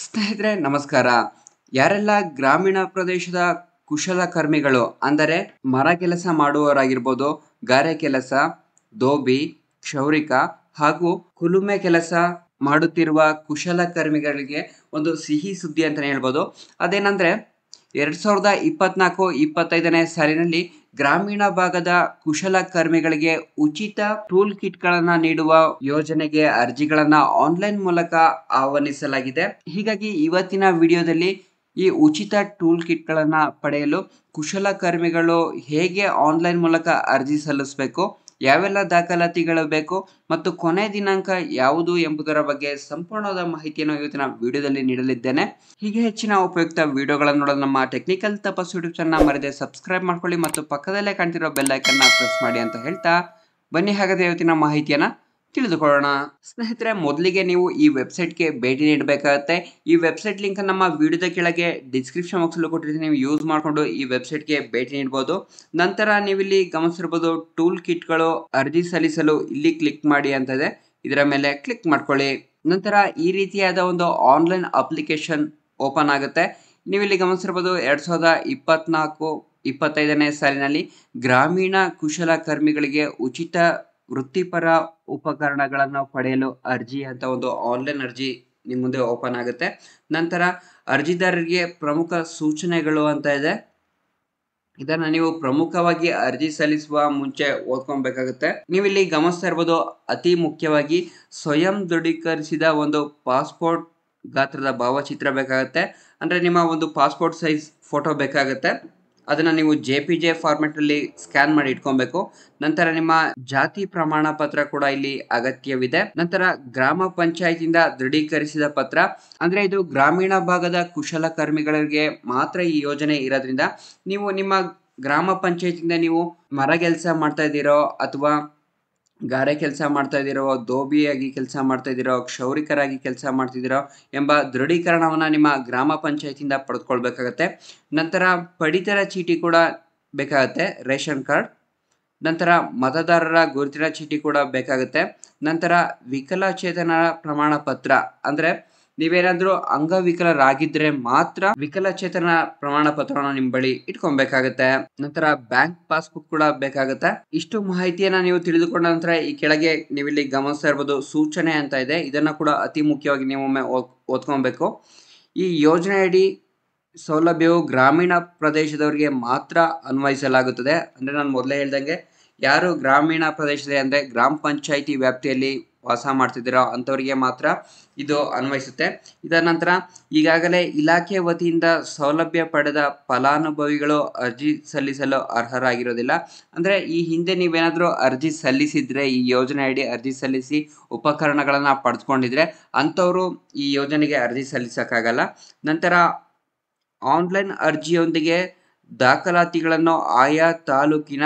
ಸ್ನೇಹಿತರೆ ನಮಸ್ಕಾರ. ಯಾರೆಲ್ಲ ಗ್ರಾಮೀಣ ಪ್ರದೇಶದ ಕುಶಲಕರ್ಮಿಗಳು ಅಂದರೆ ಮರ ಕೆಲಸ ಮಾಡುವವರಾಗಿರ್ಬೋದು, ಗಾರೆ ಕೆಲಸ, ದೋಬಿ, ಕ್ಷೌರಿಕ ಹಾಗೂ ಕುಲುಮೆ ಕೆಲಸ ಮಾಡುತ್ತಿರುವ ಕುಶಲಕರ್ಮಿಗಳಿಗೆ ಒಂದು ಸಿಹಿ ಸುದ್ದಿ ಅಂತಾನೆ ಹೇಳ್ಬೋದು. ಅದೇನಂದ್ರೆ 2024-25ನೇ ಸಾಲಿನಲ್ಲಿ ಗ್ರಾಮೀಣ ಭಾಗದ ಕುಶಲಕರ್ಮಿಗಳಿಗೆ ಉಚಿತ ಟೂಲ್ ಕಿಟ್ಗಳನ್ನ ನೀಡುವ ಯೋಜನೆಗೆ ಅರ್ಜಿಗಳನ್ನ ಆನ್ಲೈನ್ ಮೂಲಕ ಆಹ್ವಾನಿಸಲಾಗಿದೆ. ಹೀಗಾಗಿ ಇವತ್ತಿನ ವಿಡಿಯೋದಲ್ಲಿ ಈ ಉಚಿತ ಟೂಲ್ ಕಿಟ್ಗಳನ್ನ ಪಡೆಯಲು ಕುಶಲಕರ್ಮಿಗಳು ಹೇಗೆ ಆನ್ಲೈನ್ ಮೂಲಕ ಅರ್ಜಿ ಸಲ್ಲಿಸಬೇಕು, ಯಾವೆಲ್ಲ ದಾಖಲಾತಿಗಳು ಬೇಕು ಮತ್ತು ಕೊನೆ ದಿನಾಂಕ ಯಾವುದು ಎಂಬುದರ ಬಗ್ಗೆ ಸಂಪೂರ್ಣವಾದ ಮಾಹಿತಿಯನ್ನು ಇವತ್ತಿನ ವಿಡಿಯೋದಲ್ಲಿ ನೀಡಲಿದ್ದೇನೆ. ಹೀಗೆ ಹೆಚ್ಚಿನ ಉಪಯುಕ್ತ ವಿಡಿಯೋಗಳನ್ನು ನೋಡಲು ನಮ್ಮ ಟೆಕ್ನಿಕಲ್ ತಪಸ್ ಯೂಟ್ಯೂಬ್ ಚಾನಲ್ ಮರೆಯದೆ ಸಬ್ಸ್ಕ್ರೈಬ್ ಮಾಡ್ಕೊಳ್ಳಿ ಮತ್ತು ಪಕ್ಕದಲ್ಲೇ ಕಾಣ್ತಿರೋ ಬೆಲ್ ಐಕನ್ ಪ್ರೆಸ್ ಮಾಡಿ ಅಂತ ಹೇಳ್ತಾ ಬನ್ನಿ ಹಾಗಾದ್ರೆ ಇವತ್ತಿನ ಮಾಹಿತಿಯನ್ನ ತಿಳಿದುಕೊಳ್ಳೋಣ. ಸ್ನೇಹಿತರೆ, ಮೊದಲಿಗೆ ನೀವು ಈ ವೆಬ್ಸೈಟ್ಗೆ ಭೇಟಿ ನೀಡಬೇಕಾಗುತ್ತೆ. ಈ ವೆಬ್ಸೈಟ್ ಲಿಂಕ್ ನಮ್ಮ ವಿಡಿಯೋದ ಕೆಳಗೆ ಡಿಸ್ಕ್ರಿಪ್ಷನ್ ಬಾಕ್ಸಲ್ಲೂ ಕೊಟ್ಟಿರ್ತೀನಿ, ನೀವು ಯೂಸ್ ಮಾಡಿಕೊಂಡು ಈ ವೆಬ್ಸೈಟ್ಗೆ ಭೇಟಿ ನೀಡಬಹುದು. ನಂತರ ನೀವಿಲ್ಲಿ ಗಮನಿಸಿರ್ಬೋದು ಟೂಲ್ ಕಿಟ್ಗಳು ಅರ್ಜಿ ಸಲ್ಲಿಸಲು ಇಲ್ಲಿ ಕ್ಲಿಕ್ ಮಾಡಿ ಅಂತ ಇದೆ. ಇದರ ಮೇಲೆ ಕ್ಲಿಕ್ ಮಾಡ್ಕೊಳ್ಳಿ. ನಂತರ ಈ ರೀತಿಯಾದ ಒಂದು ಆನ್ಲೈನ್ ಅಪ್ಲಿಕೇಶನ್ ಓಪನ್ ಆಗುತ್ತೆ. ನೀವಿಲ್ಲಿ ಗಮನಿಸಿರ್ಬೋದು 2024-25ನೇ ಸಾಲಿನಲ್ಲಿ ಗ್ರಾಮೀಣ ಕುಶಲಕರ್ಮಿಗಳಿಗೆ ಉಚಿತ ವೃತ್ತಿಪರ ಉಪಕರಣಗಳನ್ನು ಪಡೆಯಲು ಅರ್ಜಿ ಅಂತ ಒಂದು ಆನ್ಲೈನ್ ಅರ್ಜಿ ನಿಮ್ಮ ಮುಂದೆ ಓಪನ್ ಆಗುತ್ತೆ. ನಂತರ ಅರ್ಜಿದಾರರಿಗೆ ಪ್ರಮುಖ ಸೂಚನೆಗಳು ಅಂತ ಇದೆ. ಇದನ್ನ ನೀವು ಪ್ರಮುಖವಾಗಿ ಅರ್ಜಿ ಸಲ್ಲಿಸುವ ಮುಂಚೆ ಓದ್ಕೊಬೇಕಾಗುತ್ತೆ. ನೀವಿಲ್ಲಿ ಗಮನಿಸ್ತಾ ಇರ್ಬೋದು, ಅತಿ ಮುಖ್ಯವಾಗಿ ಸ್ವಯಂ ದೃಢೀಕರಿಸಿದ ಒಂದು ಪಾಸ್ಪೋರ್ಟ್ ಗಾತ್ರದ ಭಾವಚಿತ್ರ ಬೇಕಾಗುತ್ತೆ. ಅಂದ್ರೆ ನಿಮ್ಮ ಒಂದು ಪಾಸ್ಪೋರ್ಟ್ ಸೈಜ್ ಫೋಟೋ ಬೇಕಾಗುತ್ತೆ. ಅದನ್ನ ನೀವು JPG ಫಾರ್ಮೆಟ್ ಅಲ್ಲಿ ಸ್ಕ್ಯಾನ್ ಮಾಡಿ ಇಟ್ಕೊಬೇಕು. ನಂತರ ನಿಮ್ಮ ಜಾತಿ ಪ್ರಮಾಣ ಪತ್ರ ಕೂಡ ಇಲ್ಲಿ ಅಗತ್ಯವಿದೆ. ನಂತರ ಗ್ರಾಮ ಪಂಚಾಯತಿಯಿಂದ ದೃಢೀಕರಿಸಿದ ಪತ್ರ, ಅಂದ್ರೆ ಇದು ಗ್ರಾಮೀಣ ಭಾಗದ ಕುಶಲಕರ್ಮಿಗಳಿಗೆ ಮಾತ್ರ ಈ ಯೋಜನೆ ಇರೋದ್ರಿಂದ ನೀವು ನಿಮ್ಮ ಗ್ರಾಮ ಪಂಚಾಯತಿಯಿಂದ ನೀವು ಮರ ಕೆಲಸ ಮಾಡ್ತಾ ಇದ್ದೀರೋ ಅಥವಾ ಗಾರೆ ಕೆಲಸ ಮಾಡ್ತಾ ಇದ್ದೀರೋ, ದೋಬಿಯಾಗಿ ಕೆಲಸ ಮಾಡ್ತಾ ಇದ್ದೀರೋ, ಕ್ಷೌರಿಕರಾಗಿ ಕೆಲಸ ಮಾಡ್ತಿದ್ದೀರೋ ಎಂಬ ದೃಢೀಕರಣವನ್ನ ನಿಮ್ಮ ಗ್ರಾಮ ಪಂಚಾಯತಿಯಿಂದ ಪಡೆದುಕೊಳ್ಬೇಕಾಗತ್ತೆ. ನಂತರ ಪಡಿತರ ಚೀಟಿ ಕೂಡ ಬೇಕಾಗುತ್ತೆ, ರೇಷನ್ ಕಾರ್ಡ್. ನಂತರ ಮತದಾರರ ಗುರುತಿನ ಚೀಟಿ ಕೂಡ ಬೇಕಾಗುತ್ತೆ. ನಂತರ ವಿಕಲಚೇತನರ ಪ್ರಮಾಣ ಪತ್ರ, ಅಂದ್ರೆ ನೀವೇನಾದ್ರೂ ಅಂಗವಿಕಲರಾಗಿದ್ರೆ ಮಾತ್ರ ವಿಕಲಚೇತನ ಪ್ರಮಾಣ ಪತ್ರವನ್ನು ನಿಮ್ ಬಳಿ ಇಟ್ಕೊಬೇಕಾಗತ್ತೆ. ನಂತರ ಬ್ಯಾಂಕ್ ಪಾಸ್ಬುಕ್ ಕೂಡ ಬೇಕಾಗುತ್ತೆ. ಇಷ್ಟು ಮಾಹಿತಿಯನ್ನ ನೀವು ತಿಳಿದುಕೊಂಡ ನಂತರ ಈ ಕೆಳಗೆ ನೀವಿಲ್ಲಿ ಗಮನಿಸ್ತಾ ಇರ್ಬೋದು ಸೂಚನೆ ಅಂತ ಇದೆ. ಇದನ್ನ ಕೂಡ ಅತಿ ಮುಖ್ಯವಾಗಿ ನೀವು ಒಮ್ಮೆ ಓದ್ಕೊಬೇಕು. ಈ ಯೋಜನೆ ಅಡಿ ಸೌಲಭ್ಯವು ಗ್ರಾಮೀಣ ಪ್ರದೇಶದವರಿಗೆ ಮಾತ್ರ ಅನ್ವಯಿಸಲಾಗುತ್ತದೆ. ಅಂದ್ರೆ ನಾನು ಮೊದಲೇ ಹೇಳ್ದಂಗೆ ಯಾರು ಗ್ರಾಮೀಣ ಪ್ರದೇಶದ ಅಂದ್ರೆ ಗ್ರಾಮ ಪಂಚಾಯಿತಿ ವ್ಯಾಪ್ತಿಯಲ್ಲಿ ವಾಸ ಮಾಡ್ತಿದ್ದೀರೋ ಅಂಥವರಿಗೆ ಮಾತ್ರ ಇದು ಅನ್ವಯಿಸುತ್ತೆ. ಇದರ ನಂತರ ಈಗಾಗಲೇ ಇಲಾಖೆ ವತಿಯಿಂದ ಸೌಲಭ್ಯ ಪಡೆದ ಫಲಾನುಭವಿಗಳು ಅರ್ಜಿ ಸಲ್ಲಿಸಲು ಅರ್ಹರಾಗಿರೋದಿಲ್ಲ. ಅಂದ್ರೆ ಈ ಹಿಂದೆ ನೀವೇನಾದ್ರೂ ಅರ್ಜಿ ಸಲ್ಲಿಸಿದ್ರೆ, ಈ ಯೋಜನೆ ಅಡಿ ಅರ್ಜಿ ಸಲ್ಲಿಸಿ ಉಪಕರಣಗಳನ್ನ ಪಡೆದುಕೊಂಡಿದ್ರೆ ಅಂಥವ್ರು ಈ ಯೋಜನೆಗೆ ಅರ್ಜಿ ಸಲ್ಲಿಸಕ್ಕಾಗಲ್ಲ. ನಂತರ ಆನ್ಲೈನ್ ಅರ್ಜಿಯೊಂದಿಗೆ ದಾಖಲಾತಿಗಳನ್ನು ಆಯಾ ತಾಲೂಕಿನ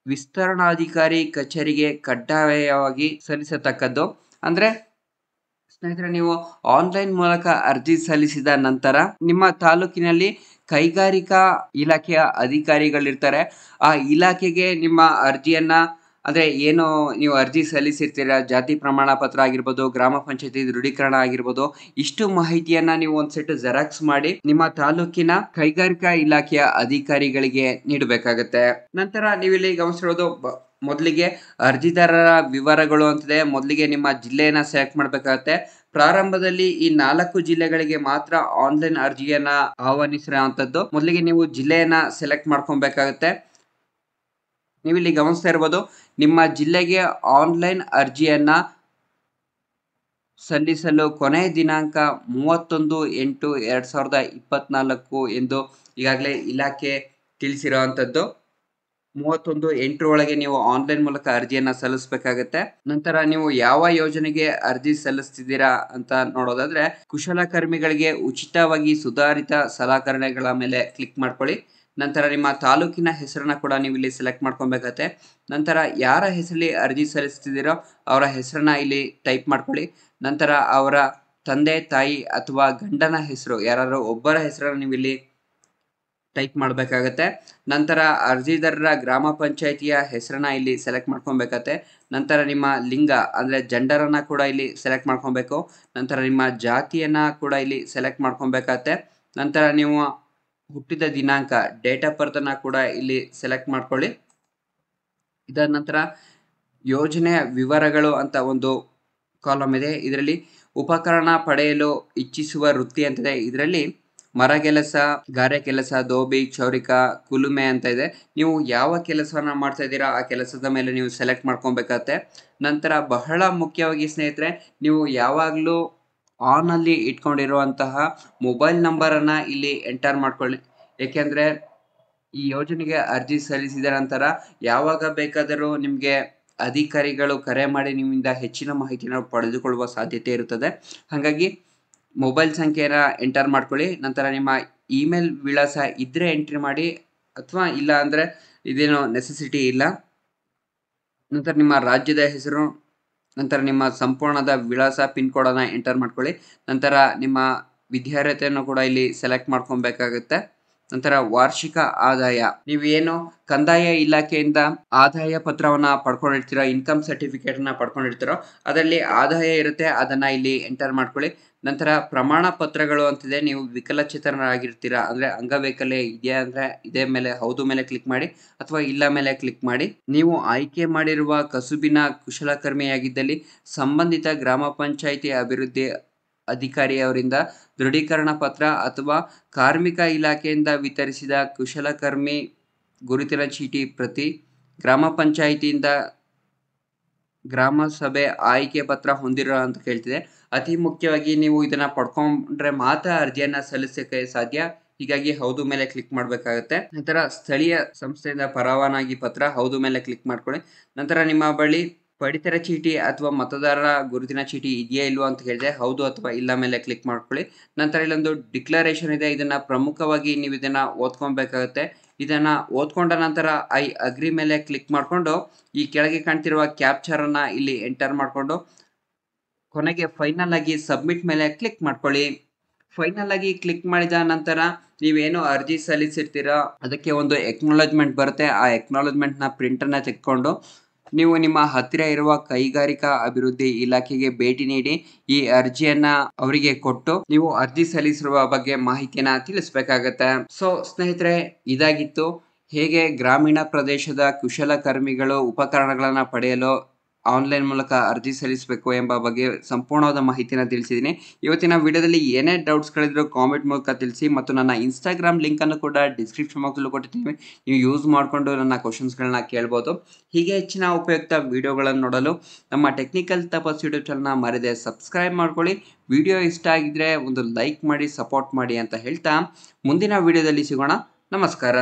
ವಿಸ್ತರಣಾಧಿಕಾರಿ ಕಚೇರಿಗೆ ಕಡ್ಡಾಯವಾಗಿ ಸಲ್ಲಿಸತಕ್ಕದ್ದು. ಅಂದ್ರೆ ಸ್ನೇಹಿತರೆ, ನೀವು ಆನ್ಲೈನ್ ಮೂಲಕ ಅರ್ಜಿ ಸಲ್ಲಿಸಿದ ನಂತರ ನಿಮ್ಮ ತಾಲೂಕಿನಲ್ಲಿ ಕೈಗಾರಿಕಾ ಇಲಾಖೆಯ ಅಧಿಕಾರಿಗಳಿರ್ತಾರೆ. ಆ ಇಲಾಖೆಗೆ ನಿಮ್ಮ ಅರ್ಜಿಯನ್ನ, ಅಂದ್ರೆ ಏನು ನೀವು ಅರ್ಜಿ ಸಲ್ಲಿಸಿರ್ತೀರ, ಜಾತಿ ಪ್ರಮಾಣ ಪತ್ರ ಆಗಿರ್ಬೋದು, ಗ್ರಾಮ ಪಂಚಾಯತಿ ದೃಢೀಕರಣ ಆಗಿರ್ಬೋದು, ಇಷ್ಟು ಮಾಹಿತಿಯನ್ನ ನೀವು ಒಂದ್ ಸೆಟ್ ಜೆರಾಕ್ಸ್ ಮಾಡಿ ನಿಮ್ಮ ತಾಲೂಕಿನ ಕೈಗಾರಿಕಾ ಇಲಾಖೆಯ ಅಧಿಕಾರಿಗಳಿಗೆ ನೀಡಬೇಕಾಗತ್ತೆ. ನಂತರ ನೀವಿಲ್ಲಿ ಗಮನಿಸಿರೋದು ಮೊದಲಿಗೆ ಅರ್ಜಿದಾರರ ವಿವರಗಳು ಅಂತಿದೆ. ಮೊದಲಿಗೆ ನಿಮ್ಮ ಜಿಲ್ಲೆಯನ್ನ ಸೆಲೆಕ್ಟ್ ಮಾಡ್ಬೇಕಾಗತ್ತೆ. ಪ್ರಾರಂಭದಲ್ಲಿ ಈ 4 ಜಿಲ್ಲೆಗಳಿಗೆ ಮಾತ್ರ ಆನ್ಲೈನ್ ಅರ್ಜಿಯನ್ನ ಆಹ್ವಾನಿಸಿರುವಂತದ್ದು. ಮೊದಲಿಗೆ ನೀವು ಜಿಲ್ಲೆಯನ್ನ ಸೆಲೆಕ್ಟ್ ಮಾಡ್ಕೊಬೇಕಾಗತ್ತೆ. ನೀವಿಲ್ಲಿ ಗಮನಿಸ್ತಾ ಇರ್ಬೋದು, ನಿಮ್ಮ ಜಿಲ್ಲೆಗೆ ಆನ್ಲೈನ್ ಅರ್ಜಿಯನ್ನ ಸಲ್ಲಿಸಲು ಕೊನೆಯ ದಿನಾಂಕ 31/8/2024 ಎಂದು ಈಗಾಗಲೇ ಇಲಾಖೆ ತಿಳಿಸಿರುವಂತದ್ದು. 31/8 ಒಳಗೆ ನೀವು ಆನ್ಲೈನ್ ಮೂಲಕ ಅರ್ಜಿಯನ್ನ ಸಲ್ಲಿಸಬೇಕಾಗತ್ತೆ. ನಂತರ ನೀವು ಯಾವ ಯೋಜನೆಗೆ ಅರ್ಜಿ ಸಲ್ಲಿಸ್ತಿದ್ದೀರಾ ಅಂತ ನೋಡೋದಾದ್ರೆ ಕುಶಲಕರ್ಮಿಗಳಿಗೆ ಉಚಿತವಾಗಿ ಸುಧಾರಿತ ಸಲಕರಣೆಗಳ ಮೇಲೆ ಕ್ಲಿಕ್ ಮಾಡ್ಕೊಳ್ಳಿ. ನಂತರ ನಿಮ್ಮ ತಾಲೂಕಿನ ಹೆಸರನ್ನ ಕೂಡ ನೀವು ಇಲ್ಲಿ ಸೆಲೆಕ್ಟ್ ಮಾಡ್ಕೊಬೇಕಾಗತ್ತೆ. ನಂತರ ಯಾರ ಹೆಸರಲ್ಲಿ ಅರ್ಜಿ ಸಲ್ಲಿಸ್ತಿದ್ದೀರೋ ಅವರ ಹೆಸರನ್ನ ಇಲ್ಲಿ ಟೈಪ್ ಮಾಡ್ಕೊಳ್ಳಿ. ನಂತರ ಅವರ ತಂದೆ ತಾಯಿ ಅಥವಾ ಗಂಡನ ಹೆಸರು ಯಾರು ಒಬ್ಬರ ಹೆಸರನ್ನ ನೀವು ಇಲ್ಲಿ ಟೈಪ್ ಮಾಡಬೇಕಾಗತ್ತೆ. ನಂತರ ಅರ್ಜಿದಾರರ ಗ್ರಾಮ ಪಂಚಾಯಿತಿಯ ಹೆಸರನ್ನ ಇಲ್ಲಿ ಸೆಲೆಕ್ಟ್ ಮಾಡ್ಕೊಬೇಕಾಗತ್ತೆ. ನಂತರ ನಿಮ್ಮ ಲಿಂಗ ಅಂದರೆ ಜೆಂಡರನ್ನು ಕೂಡ ಇಲ್ಲಿ ಸೆಲೆಕ್ಟ್ ಮಾಡ್ಕೊಬೇಕು. ನಂತರ ನಿಮ್ಮ ಜಾತಿಯನ್ನು ಕೂಡ ಇಲ್ಲಿ ಸೆಲೆಕ್ಟ್ ಮಾಡ್ಕೊಬೇಕಾಗತ್ತೆ. ನಂತರ ನೀವು ಹುಟ್ಟಿದ ದಿನಾಂಕ ಡೇಟ್ ಆಫ್ ಬರ್ತನ್ನು ಕೂಡ ಇಲ್ಲಿ ಸೆಲೆಕ್ಟ್ ಮಾಡ್ಕೊಳ್ಳಿ. ಇದಾದ ನಂತರ ಯೋಜನೆಯ ವಿವರಗಳು ಅಂತ ಒಂದು ಕಾಲಮ್ ಇದೆ. ಇದರಲ್ಲಿ ಉಪಕರಣ ಪಡೆಯಲು ಇಚ್ಛಿಸುವ ವೃತ್ತಿ ಅಂತಿದೆ. ಇದರಲ್ಲಿ ಮರಗೆಲಸ, ಗಾರೆ ಕೆಲಸ, ದೋಬಿ, ಕ್ಷೌರಿಕ, ಕುಲುಮೆ ಅಂತ ಇದೆ. ನೀವು ಯಾವ ಕೆಲಸವನ್ನ ಮಾಡ್ತಾ ಇದ್ದೀರಾ ಆ ಕೆಲಸದ ಮೇಲೆ ನೀವು ಸೆಲೆಕ್ಟ್ ಮಾಡ್ಕೊಬೇಕಾಗತ್ತೆ. ನಂತರ ಬಹಳ ಮುಖ್ಯವಾಗಿ ಸ್ನೇಹಿತರೆ, ನೀವು ಯಾವಾಗಲೂ ಆನಲ್ಲಿ ಇಟ್ಕೊಂಡಿರುವಂತಹ ಮೊಬೈಲ್ ನಂಬರನ್ನು ಇಲ್ಲಿ ಎಂಟರ್ ಮಾಡ್ಕೊಳ್ಳಿ. ಏಕೆಂದರೆ ಈ ಯೋಜನೆಗೆ ಅರ್ಜಿ ಸಲ್ಲಿಸಿದ ನಂತರ ಯಾವಾಗ ಬೇಕಾದರೂ ನಿಮಗೆ ಅಧಿಕಾರಿಗಳು ಕರೆ ಮಾಡಿ ನಿಮ್ಮಿಂದ ಹೆಚ್ಚಿನ ಮಾಹಿತಿಯನ್ನು ಪಡೆದುಕೊಳ್ಳುವ ಸಾಧ್ಯತೆ ಇರುತ್ತದೆ. ಹಾಗಾಗಿ ಮೊಬೈಲ್ ಸಂಖ್ಯೆನ ಎಂಟರ್ ಮಾಡ್ಕೊಳ್ಳಿ. ನಂತರ ನಿಮ್ಮ ಇಮೇಲ್ ವಿಳಾಸ ಇದ್ದರೆ ಎಂಟ್ರಿ ಮಾಡಿ, ಅಥವಾ ಇಲ್ಲ ಅಂದರೆ ಇದೇನು ನೆಸೆಸಿಟಿ ಇಲ್ಲ. ನಂತರ ನಿಮ್ಮ ರಾಜ್ಯದ ಹೆಸರು, ನಂತರ ನಿಮ್ಮ ಸಂಪೂರ್ಣದ ವಿಳಾಸ, ಪಿನ್ ಕೋಡನ್ನು ಎಂಟರ್ ಮಾಡ್ಕೊಳ್ಳಿ. ನಂತರ ನಿಮ್ಮ ವಿದ್ಯಾರ್ಹತೆಯನ್ನು ಕೂಡ ಇಲ್ಲಿ ಸೆಲೆಕ್ಟ್ ಮಾಡ್ಕೊಬೇಕಾಗುತ್ತೆ. ನಂತರ ವಾರ್ಷಿಕ ಆದಾಯ, ನೀವೇನು ಕಂದಾಯ ಇಲಾಖೆಯಿಂದ ಆದಾಯ ಪತ್ರವನ್ನ ಪಡ್ಕೊಂಡಿರ್ತೀರೋ, ಇನ್ಕಮ್ ಸರ್ಟಿಫಿಕೇಟ್ನ ಪಡ್ಕೊಂಡಿರ್ತೀರೋ ಅದರಲ್ಲಿ ಆದಾಯ ಇರುತ್ತೆ, ಅದನ್ನ ಇಲ್ಲಿ ಎಂಟರ್ ಮಾಡ್ಕೊಳ್ಳಿ. ನಂತರ ಪ್ರಮಾಣ ಪತ್ರಗಳು ಅಂತಿದೆ. ನೀವು ವಿಕಲಚೇತನರಾಗಿರ್ತೀರಾ ಅಂದರೆ ಅಂಗವೈಕಲ್ಯ ಇದೆಯಾ ಅಂದರೆ ಇದೇ ಮೇಲೆ ಹೌದು ಮೇಲೆ ಕ್ಲಿಕ್ ಮಾಡಿ, ಅಥವಾ ಇಲ್ಲ ಮೇಲೆ ಕ್ಲಿಕ್ ಮಾಡಿ. ನೀವು ಆಯ್ಕೆ ಮಾಡಿರುವ ಕಸುಬಿನ ಕುಶಲಕರ್ಮಿಯಾಗಿದ್ದಲ್ಲಿ ಸಂಬಂಧಿತ ಗ್ರಾಮ ಪಂಚಾಯಿತಿ ಅಭಿವೃದ್ಧಿ ಅಧಿಕಾರಿಯವರಿಂದ ದೃಢೀಕರಣ ಪತ್ರ ಅಥವಾ ಕಾರ್ಮಿಕ ಇಲಾಖೆಯಿಂದ ವಿತರಿಸಿದ ಕುಶಲಕರ್ಮಿ ಗುರುತಿನ ಚೀಟಿ ಪ್ರತಿ, ಗ್ರಾಮ ಪಂಚಾಯಿತಿಯಿಂದ ಗ್ರಾಮ ಸಭೆ ಆಯ್ಕೆ ಪತ್ರ ಹೊಂದಿರೋ ಅಂತ ಕೇಳ್ತಿದೆ. ಅತಿ ಮುಖ್ಯವಾಗಿ ನೀವು ಇದನ್ನ ಪಡ್ಕೊಂಡ್ರೆ ಮಾತ್ರ ಅರ್ಜಿಯನ್ನ ಸಲ್ಲಿಸಕ್ಕೆ ಸಾಧ್ಯ. ಹೀಗಾಗಿ ಹೌದು ಮೇಲೆ ಕ್ಲಿಕ್ ಮಾಡಬೇಕಾಗುತ್ತೆ. ನಂತರ ಸ್ಥಳೀಯ ಸಂಸ್ಥೆಯಿಂದ ಪರವಾನಗಿ ಪತ್ರ, ಹೌದು ಮೇಲೆ ಕ್ಲಿಕ್ ಮಾಡ್ಕೊಳ್ಳಿ. ನಂತರ ನಿಮ್ಮ ಬಳಿ ಪಡಿತರ ಚೀಟಿ ಅಥವಾ ಮತದಾರರ ಗುರುತಿನ ಚೀಟಿ ಇದೆಯಾ ಇಲ್ವೋ ಅಂತ ಹೇಳಿದೆ, ಹೌದು ಅಥವಾ ಇಲ್ಲ ಮೇಲೆ ಕ್ಲಿಕ್ ಮಾಡ್ಕೊಳ್ಳಿ. ನಂತರ ಇಲ್ಲೊಂದು ಡಿಕ್ಲರೇಷನ್ ಇದೆ, ಇದನ್ನ ಪ್ರಮುಖವಾಗಿ ನೀವು ಇದನ್ನ ಓದ್ಕೊಬೇಕಾಗುತ್ತೆ. ಇದನ್ನ ಓದ್ಕೊಂಡ ನಂತರ ಐ ಅಗ್ರಿ ಮೇಲೆ ಕ್ಲಿಕ್ ಮಾಡಿಕೊಂಡು ಈ ಕೆಳಗೆ ಕಾಣ್ತಿರುವ ಕ್ಯಾಪ್ಚರ್ ಅನ್ನ ಇಲ್ಲಿ ಎಂಟರ್ ಮಾಡಿಕೊಂಡು ಕೊನೆಗೆ ಫೈನಲ್ ಆಗಿ ಸಬ್ಮಿಟ್ ಮೇಲೆ ಕ್ಲಿಕ್ ಮಾಡ್ಕೊಳ್ಳಿ. ಫೈನಲ್ ಆಗಿ ಕ್ಲಿಕ್ ಮಾಡಿದ ನಂತರ ನೀವೇನು ಅರ್ಜಿ ಸಲ್ಲಿಸಿರ್ತೀರೋ ಅದಕ್ಕೆ ಒಂದು ಎಕ್ನಾಲಜ್ಮೆಂಟ್ ಬರುತ್ತೆ. ಆ ಎಕ್ನಾಲಜ್ಮೆಂಟ್ನ ಪ್ರಿಂಟನ್ನು ತೆಗೆದುಕೊಂಡು ನೀವು ನಿಮ್ಮ ಹತ್ತಿರ ಇರುವ ಕೈಗಾರಿಕಾ ಅಭಿವೃದ್ಧಿ ಇಲಾಖೆಗೆ ಭೇಟಿ ನೀಡಿ ಈ ಅರ್ಜಿಯನ್ನ ಅವರಿಗೆ ಕೊಟ್ಟು ನೀವು ಅರ್ಜಿ ಸಲ್ಲಿಸಿರುವ ಬಗ್ಗೆ ಮಾಹಿತಿಯನ್ನ ತಿಳಿಸಬೇಕಾಗತ್ತೆ. ಸೊ ಸ್ನೇಹಿತರೆ, ಇದಾಗಿತ್ತು ಹೇಗೆ ಗ್ರಾಮೀಣ ಪ್ರದೇಶದ ಕುಶಲಕರ್ಮಿಗಳು ಉಪಕರಣಗಳನ್ನು ಪಡೆಯಲು ಆನ್ಲೈನ್ ಮೂಲಕ ಅರ್ಜಿ ಸಲ್ಲಿಸಬೇಕು ಎಂಬ ಬಗ್ಗೆ ಸಂಪೂರ್ಣವಾದ ಮಾಹಿತಿನ ತಿಳಿಸಿದ್ದೀನಿ. ಇವತ್ತಿನ ವಿಡಿಯೋದಲ್ಲಿ ಏನೇ ಡೌಟ್ಸ್ಗಳಿದ್ರು ಕಾಮೆಂಟ್ ಮೂಲಕ ತಿಳಿಸಿ, ಮತ್ತು ನನ್ನ ಇನ್ಸ್ಟಾಗ್ರಾಮ್ ಲಿಂಕನ್ನು ಕೂಡ ಡಿಸ್ಕ್ರಿಪ್ಷನ್ ಬಾಕ್ಸಲ್ಲೂ ಕೊಟ್ಟಿರ್ತೀನಿ. ನೀವು ಯೂಸ್ ಮಾಡಿಕೊಂಡು ನನ್ನ ಕ್ವಶನ್ಸ್ಗಳನ್ನ ಕೇಳ್ಬೋದು. ಹೀಗೆ ಹೆಚ್ಚಿನ ಉಪಯುಕ್ತ ವಿಡಿಯೋಗಳನ್ನು ನೋಡಲು ನಮ್ಮ ಟೆಕ್ನಿಕಲ್ ತಪಸ್ ಯೂಟ್ಯೂಬ್ ಚಾನಲ್ನ ಮರೆಯದೆ ಸಬ್ಸ್ಕ್ರೈಬ್ ಮಾಡ್ಕೊಳ್ಳಿ. ವಿಡಿಯೋ ಇಷ್ಟ ಆಗಿದ್ರೆ ಒಂದು ಲೈಕ್ ಮಾಡಿ, ಸಪೋರ್ಟ್ ಮಾಡಿ ಅಂತ ಹೇಳ್ತಾ ಮುಂದಿನ ವಿಡಿಯೋದಲ್ಲಿ ಸಿಗೋಣ. ನಮಸ್ಕಾರ.